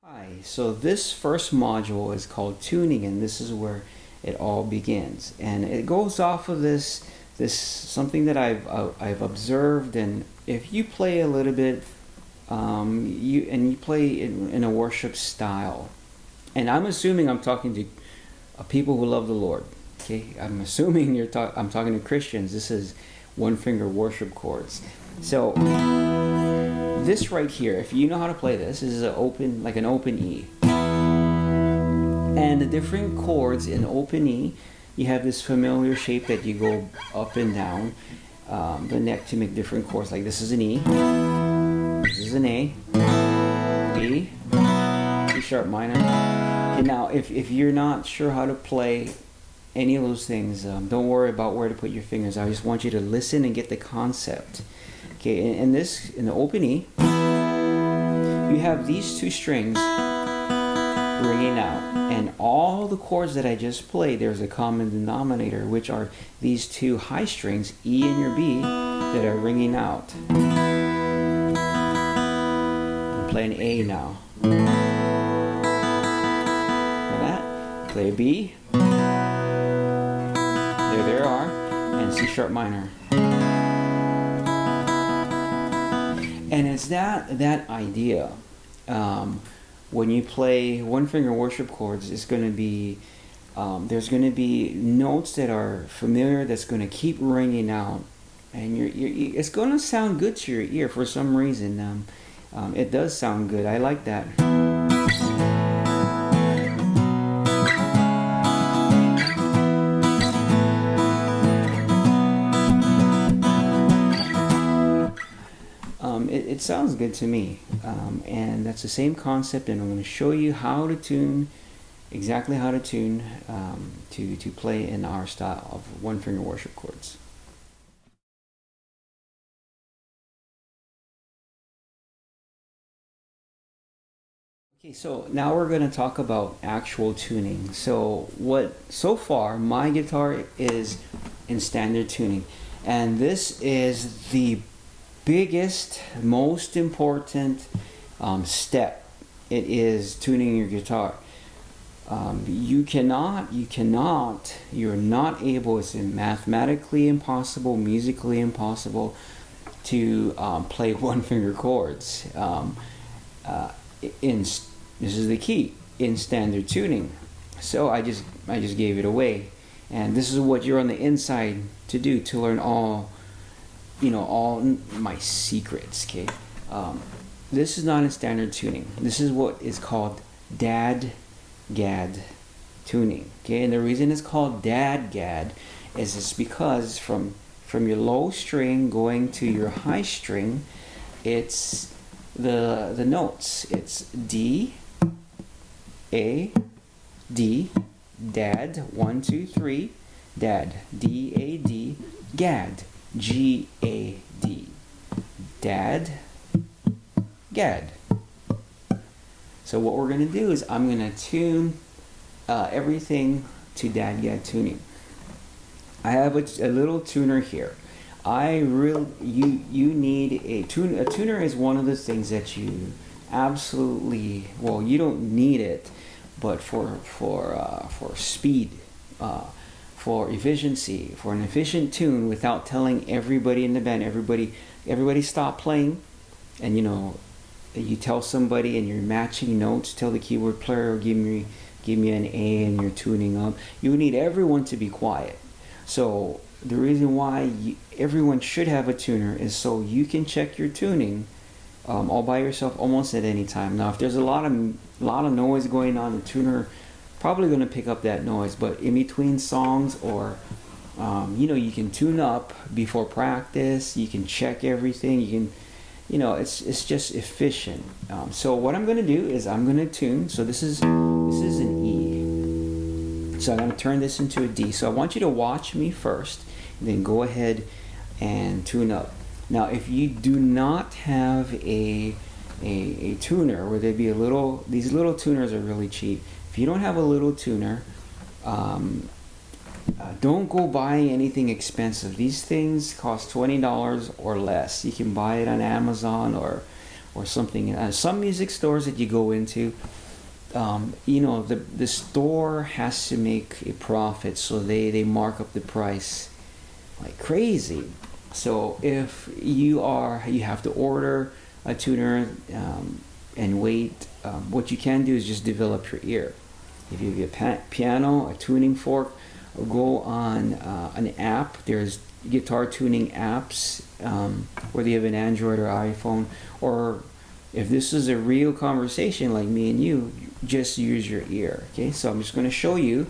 Hi, so this first module is called tuning, and this is where it all begins. And it goes off of this something that I've observed. And if you play a little bit, you play in a worship style, and I'm assuming I'm talking to people who love the Lord. Okay, I'm assuming I'm talking to Christians. This is one finger worship chords. So this right here, if you know how to play this is like an open E. And the different chords in open E, you have this familiar shape that you go up and down the neck to make different chords. Like this is an E, this is an A, B, C sharp minor. And now if you're not sure how to play any of those things, don't worry about where to put your fingers. I just want you to listen and get the concept. Okay, in the open E, you have these two strings ringing out, and all the chords that I just played, there's a common denominator, which are these two high strings, E and your B, that are ringing out. I'm playing A now. Like that. Play a B. There they are, and C sharp minor. And it's that idea. When you play one finger worship chords, it's going to be there's going to be notes that are familiar that's going to keep ringing out, and it's going to sound good to your ear for some reason. It does sound good. I like that. It sounds good to me, and that's the same concept, and I'm going to show you how to tune, exactly how to tune to play in our style of one finger worship chords. Okay, so now we're going to talk about actual tuning. So far my guitar is in standard tuning, and this is the biggest, most important step. It is tuning your guitar. You're not able, it's mathematically impossible, musically impossible to play one finger chords. This is the key in standard tuning. So I just gave it away, and this is what you're on the inside to do, to learn all my secrets. Okay, this is not in standard tuning. This is what is called DAD-GAD tuning. Okay, and the reason it's called DAD-GAD is it's because from your low string going to your high string, it's the notes. It's D, A, D, DAD, 1, 2, 3, DAD, D, A, D, GAD, G-A-D, DAD, GAD. So what we're going to do is I'm going to tune everything to DAD-GAD tuning. I have a little tuner here. You need a tuner. A tuner is one of the things that you absolutely, well, you don't need it, but for speed, for efficiency, for an efficient tune, without telling everybody in the band, everybody stop playing, and you tell somebody and you're matching notes, tell the keyboard player, give me an A, and you're tuning up. You need everyone to be quiet. So the reason why everyone should have a tuner is so you can check your tuning all by yourself almost at any time. Now if there's a lot of noise going on, the tuner probably going to pick up that noise, but in between songs, or you can tune up before practice, you can check everything, you can, it's just efficient. So what I'm going to do is I'm going to tune. So this is an E, so I'm going to turn this into a D. So I want you to watch me first, and then go ahead and tune up. Now if you do not have a tuner, where they'd be these little tuners are really cheap. If you don't have a little tuner, don't go buying anything expensive. These things cost $20 or less. You can buy it on Amazon or or something. Some music stores that you go into, the store has to make a profit, so they mark up the price like crazy. So if you have to order a tuner and wait, what you can do is just develop your ear. If you have a piano, a tuning fork, go on an app. There's guitar tuning apps, whether you have an Android or iPhone, or if this is a real conversation like me and you, just use your ear. Okay, so I'm just going to show you.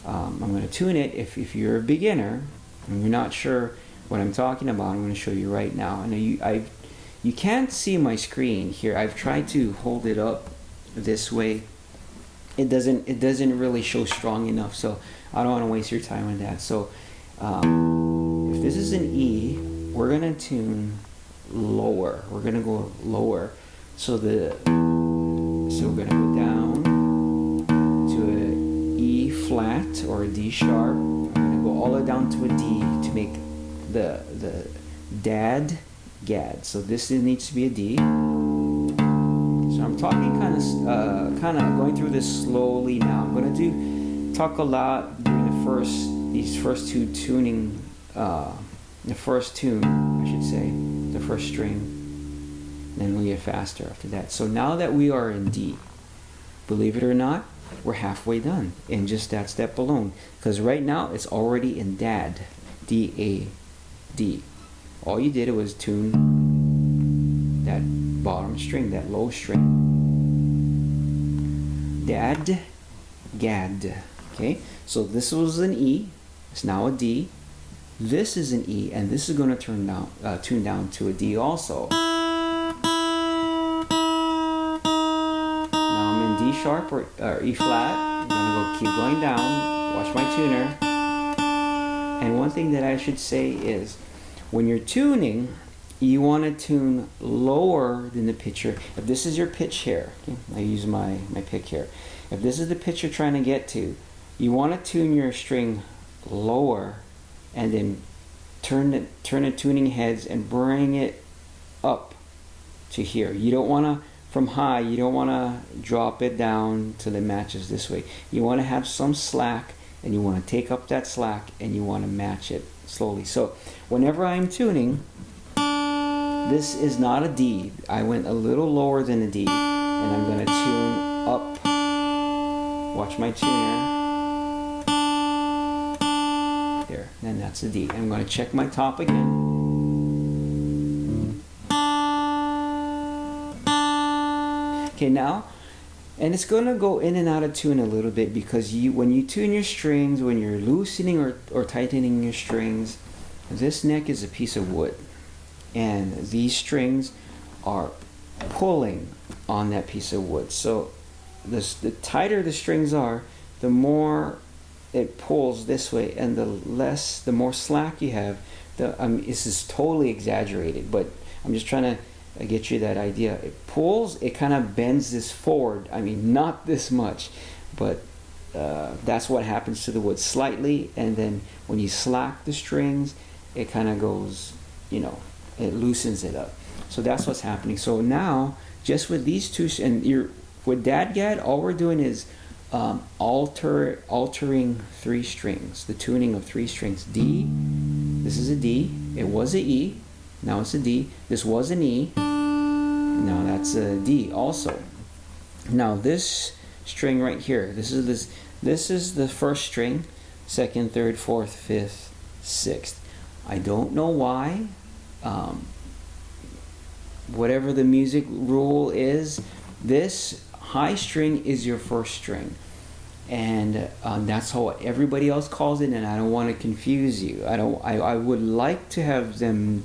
I'm going to tune it. If you're a beginner and you're not sure what I'm talking about, I'm going to show you right now. And you can't see my screen here. I've tried to hold it up this way. It doesn't really show strong enough, so I don't want to waste your time on that. So if this is an E, we're going to tune lower. We're going to go lower. So we're going to go down to a E flat or a D sharp. I'm going to go all the way down to a D to make the dad gad. So this needs to be a D. So I'm talking kind of going through this slowly now. I'm going to talk a lot during these first two tuning, the first tune, I should say, the first string. Then we'll get faster after that. So now that we are in D, believe it or not, we're halfway done in just that step alone. Because right now it's already in dad, D-A-D. All you did was tune that bottom string, that low string. Dad, gad. Okay, so this was an E, it's now a D. This is an E, and this is going to tune down to a D also. D sharp or E flat. I'm gonna keep going down. Watch my tuner. And one thing that I should say is, when you're tuning, you want to tune lower than the pitcher. If this is your pitch here, okay, I use my pick here. If this is the pitch you're trying to get to, you want to tune your string lower, and then turn the tuning heads and bring it up to here. You don't want to. From high, you don't want to drop it down till it matches this way. You want to have some slack, and you want to take up that slack, and you want to match it slowly. So whenever I'm tuning, this is not a D. I went a little lower than a D, and I'm going to tune up. Watch my tuner. There, and that's a D. I'm going to check my top again. Okay, now, and it's going to go in and out of tune a little bit, because when you tune your strings, when you're loosening or tightening your strings, this neck is a piece of wood, and these strings are pulling on that piece of wood. So the tighter the strings are, the more it pulls this way, and the more slack you have. This is totally exaggerated, but I'm just trying to get you that idea. It pulls, it kind of bends this forward. I mean, not this much, but that's what happens to the wood, slightly. And then when you slack the strings, it kind of goes, it loosens it up. So that's what's happening. So now, just with these two, and with DADGAD, all we're doing is altering three strings, the tuning of three strings. D, this is a D, it was a E, now it's a D. This was an E. Now that's a D also. Now this string right here, this is the first string, second, third, fourth, fifth, sixth. I don't know why. Whatever the music rule is, this high string is your first string. And that's how everybody else calls it, and I don't want to confuse you. I would like to have them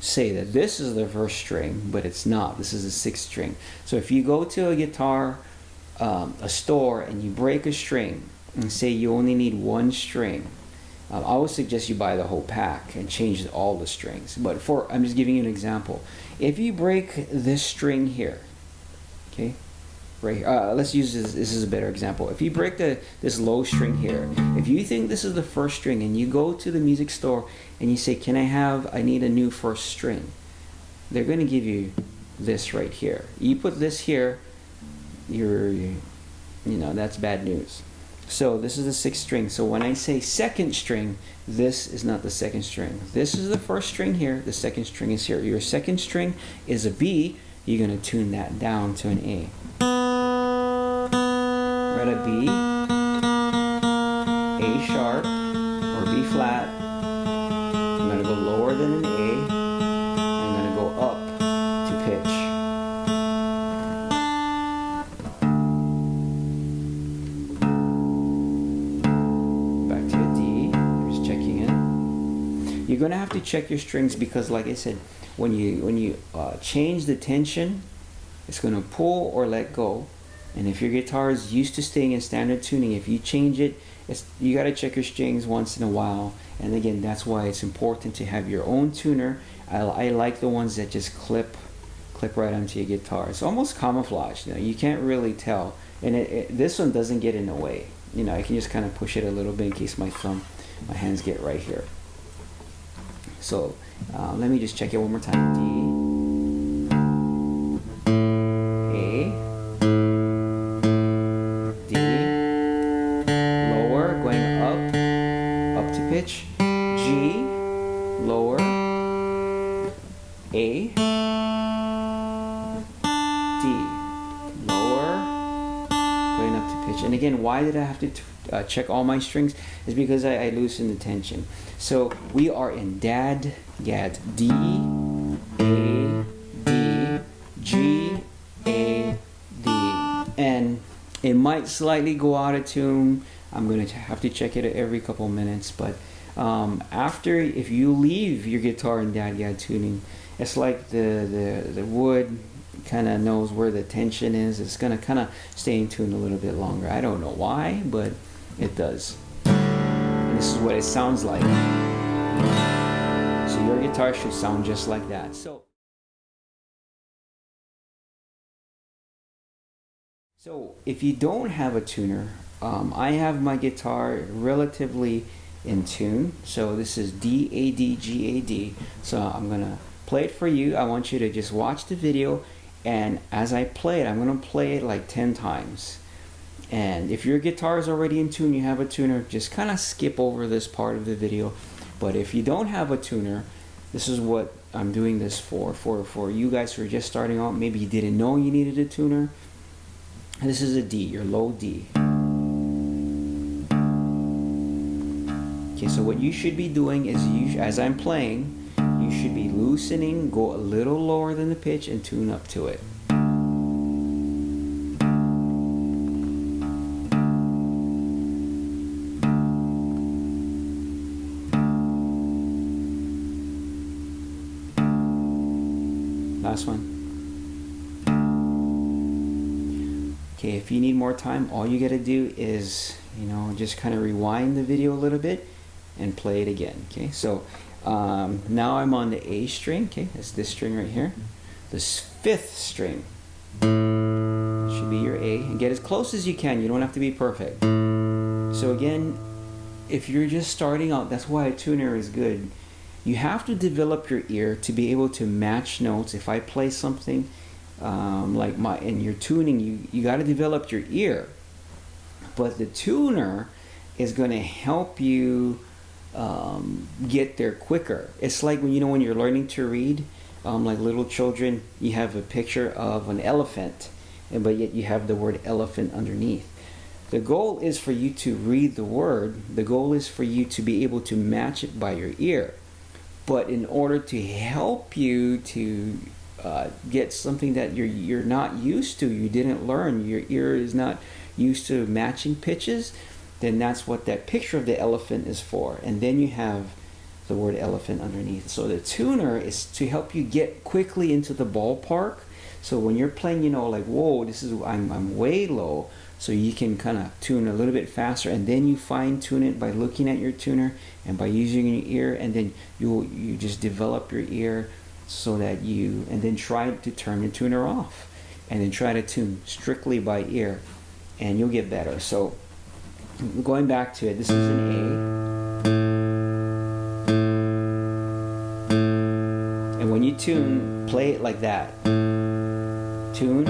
say that this is the first string, but it's not. This is the sixth string. So if you go to a guitar, a store, and you break a string and say you only need one string, I would suggest you buy the whole pack and change all the strings. But I'm just giving you an example. If you break this string here, okay, right here, let's use this. This is a better example. If you break this low string here, if you think this is the first string, and you go to the music store and you say, I need a new first string, they're going to give you this right here. You put this here, that's bad news. So this is the 6th string. So when I say 2nd string, this is not the 2nd string. This is the 1st string here. The 2nd string is here. Your 2nd string is a B. You're going to tune that down to an A. Right, a B, A sharp, or B flat. I'm going to go lower than an A. I'm going to go up to pitch. You're going to have to check your strings because, like I said, when you change the tension, it's going to pull or let go. And if your guitar is used to staying in standard tuning, if you change it, you got to check your strings once in a while. And again, that's why it's important to have your own tuner. I like the ones that just clip right onto your guitar. It's almost camouflage. You can't really tell. And this one doesn't get in the way. I can just kind of push it a little bit in case my hands get right here. So let me just check it one more time. D, A, D, lower, going up to pitch, G, lower, A, D, lower, going up to pitch. And again, why did I have to check all my strings? Is because I loosen the tension. So we are in Dad Gad. D, A, D, G, A, D. And it might slightly go out of tune. I'm going to have to check it every couple minutes. But if you leave your guitar in Dad Gad tuning, it's like the wood kind of knows where the tension is. It's going to kind of stay in tune a little bit longer. I don't know why, but it does. And this is what it sounds like. So your guitar should sound just like that. So if you don't have a tuner, I have my guitar relatively in tune. So this is D, A, D, G, A, D. So I'm going to play it for you. I want you to just watch the video, and as I play it, I'm going to play it like 10 times. And if your guitar is already in tune, you have a tuner, just kind of skip over this part of the video. But if you don't have a tuner, this is what I'm doing this for you guys who are just starting out. Maybe you didn't know you needed a tuner. This is a D, your low D. Okay, so what you should be doing is, as I'm playing, you should be loosening, go a little lower than the pitch, and tune up to it. Last one. Okay, if you need more time, all you gotta do is, just kind of rewind the video a little bit and play it again. Okay, so now I'm on the A string. Okay, that's this string right here. This 5th string should be your A, and get as close as you can. You don't have to be perfect. So again, if you're just starting out, that's why a tuner is good. You have to develop your ear to be able to match notes. If I play something in your tuning, you got to develop your ear. But the tuner is going to help you get there quicker. It's like when you're learning to read, like little children, you have a picture of an elephant, but yet you have the word elephant underneath. The goal is for you to read the word. The goal is for you to be able to match it by your ear. But in order to help you to get something that you're not used to, you didn't learn, your ear is not used to matching pitches, then that's what that picture of the elephant is for. And then you have the word elephant underneath. So the tuner is to help you get quickly into the ballpark. So when you're playing, like, whoa, I'm way low. So you can kind of tune a little bit faster, and then you fine tune it by looking at your tuner and by using your ear, and then you just develop your ear so that and then try to turn the tuner off, and then try to tune strictly by ear, and you'll get better. So going back to it, this is an A, and when you tune, play it like that. tune,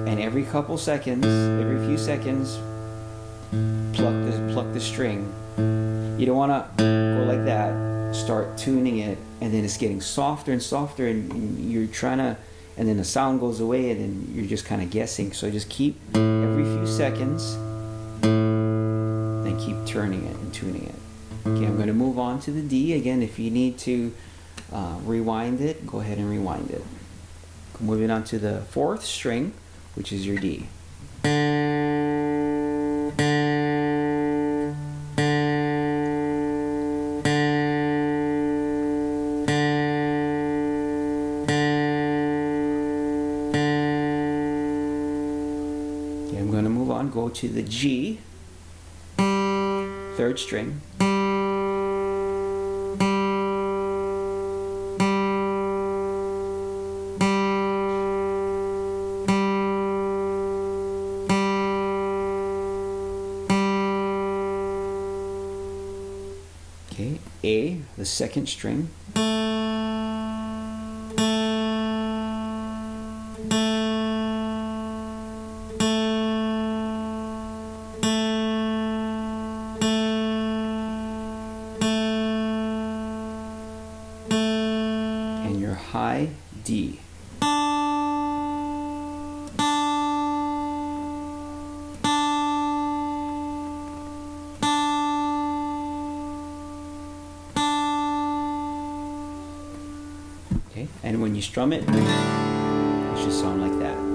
and every couple seconds, every few seconds, pluck the string. You don't want to go like that. Start tuning it, and then it's getting softer and softer, and you're trying to, and then the sound goes away, and then you're just kind of guessing. So just keep every few seconds, then keep turning it and tuning it. Okay, I'm going to move on to the D. Again, if you need to rewind it, go ahead and rewind it. Moving on to the 4th string, which is your D. Okay, I'm going to move on, go to the G, 3rd string. Okay, A, the 2nd string. And your high D. Okay, and when you strum it, it should sound like that.